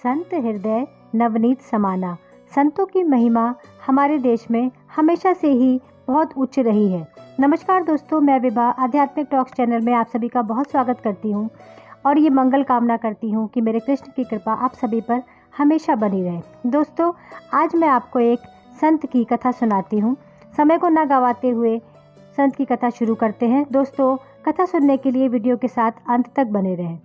संत हृदय नवनीत समाना। संतों की महिमा हमारे देश में हमेशा से ही बहुत उच्च रही है। नमस्कार दोस्तों, मैं विभा आध्यात्मिक टॉक्स चैनल में आप सभी का बहुत स्वागत करती हूँ और ये मंगल कामना करती हूँ कि मेरे कृष्ण की कृपा आप सभी पर हमेशा बनी रहे। दोस्तों, आज मैं आपको एक संत की कथा सुनाती हूँ। समय को ना गवाते हुए संत की कथा शुरू करते हैं। दोस्तों, कथा सुनने के लिए वीडियो के साथ अंत तक बने रहें।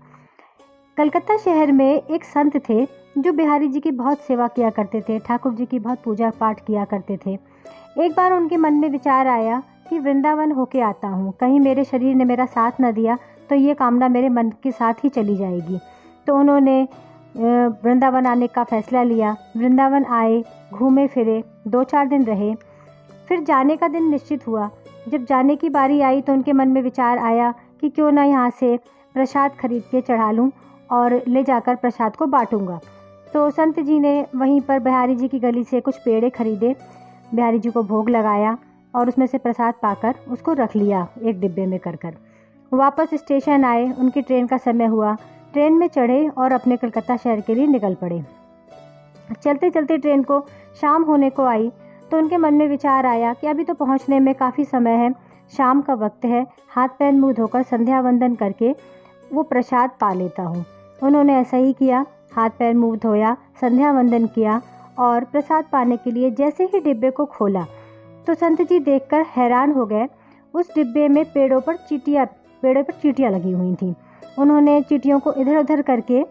कलकत्ता शहर में एक संत थे जो बिहारी जी की बहुत सेवा किया करते थे, ठाकुर जी की बहुत पूजा पाठ किया करते थे। एक बार उनके मन में विचार आया कि वृंदावन होके आता हूँ, कहीं मेरे शरीर ने मेरा साथ न दिया तो ये कामना मेरे मन के साथ ही चली जाएगी। तो उन्होंने वृंदावन आने का फैसला लिया। वृंदावन आए, घूमे फिरे, 2-4 दिन रहे। फिर जाने का दिन निश्चित हुआ। जब जाने की बारी आई तो उनके मन में विचार आया कि क्यों ना यहाँ से प्रसाद खरीद के चढ़ा लूँ और ले जाकर प्रसाद को बांटूंगा। तो संत जी ने वहीं पर बिहारी जी की गली से कुछ पेड़े खरीदे, बिहारी जी को भोग लगाया और उसमें से प्रसाद पाकर उसको रख लिया एक डिब्बे में कर। वापस स्टेशन आए, उनकी ट्रेन का समय हुआ। ट्रेन में चढ़े और अपने कलकत्ता शहर के लिए निकल पड़े। चलते चलते ट्रेन को शाम होने को आई तो उनके मन में विचार आया कि अभी तो पहुंचने में काफ़ी समय है, शाम का वक्त है, हाथ पैर मुँह धोकर संध्या वंदन करके वो प्रसाद पा लेता हूँ। उन्होंने ऐसा ही किया, हाथ पैर मुँह धोया, संध्या वंदन किया और प्रसाद पाने के लिए जैसे ही डिब्बे को खोला तो संत जी देखकर हैरान हो गए। उस डिब्बे में पेड़ों पर चींटियाँ लगी हुई थीं। उन्होंने चींटियों को इधर उधर करके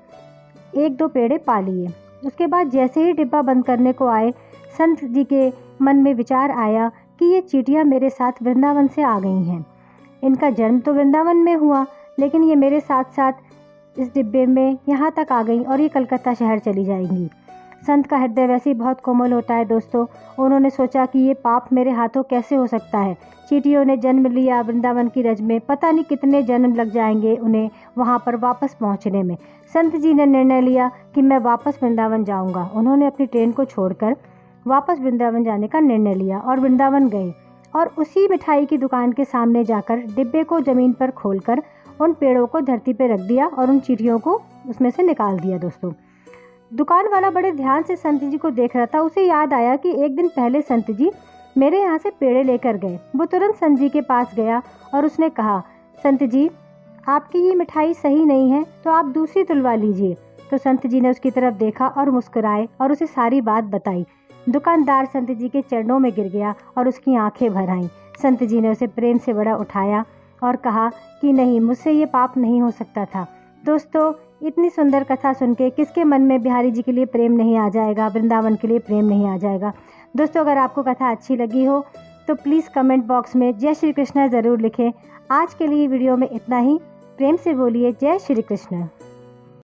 1-2 पेड़े पा लिए। उसके बाद जैसे ही डिब्बा बंद करने को आए, संत जी के मन में विचार आया कि ये चींटियाँ मेरे साथ वृंदावन से आ गई हैं। इनका जन्म तो वृंदावन में हुआ, लेकिन ये मेरे साथ साथ इस डिब्बे में यहाँ तक आ गई और ये कलकत्ता शहर चली जाएंगी। संत का हृदय वैसे ही बहुत कोमल होता है दोस्तों। उन्होंने सोचा कि ये पाप मेरे हाथों कैसे हो सकता है। चींटियों ने जन्म लिया वृंदावन की रज में, पता नहीं कितने जन्म लग जाएंगे उन्हें वहाँ पर वापस पहुँचने में। संत जी ने निर्णय लिया कि मैं वापस वृंदावन जाऊँगा। उन्होंने अपनी ट्रेन को छोड़कर वापस वृंदावन जाने का निर्णय लिया और वृंदावन गए और उसी मिठाई की दुकान के सामने जाकर डिब्बे को ज़मीन पर खोलकर उन पेड़ों को धरती पर रख दिया और उन चींटियों को उसमें से निकाल दिया। दोस्तों, दुकान वाला बड़े ध्यान से संत जी को देख रहा था। उसे याद आया कि एक दिन पहले संत जी मेरे यहाँ से पेड़े लेकर गए। वो तुरंत संत जी के पास गया और उसने कहा, संत जी, आपकी ये मिठाई सही नहीं है तो आप दूसरी तुलवा लीजिए। तो संत जी ने उसकी तरफ देखा और मुस्कुराए और उसे सारी बात बताई। दुकानदार संत जी के चरणों में गिर गया और उसकी आंखें भर आईं। संत जी ने उसे प्रेम से बड़ा उठाया और कहा कि नहीं, मुझसे ये पाप नहीं हो सकता था। दोस्तों, इतनी सुंदर कथा सुन के किसके मन में बिहारी जी के लिए प्रेम नहीं आ जाएगा, वृंदावन के लिए प्रेम नहीं आ जाएगा। दोस्तों, अगर आपको कथा अच्छी लगी हो तो प्लीज़ कमेंट बॉक्स में जय श्री कृष्ण ज़रूर लिखें। आज के लिए वीडियो में इतना ही। प्रेम से बोलिए जय श्री कृष्ण।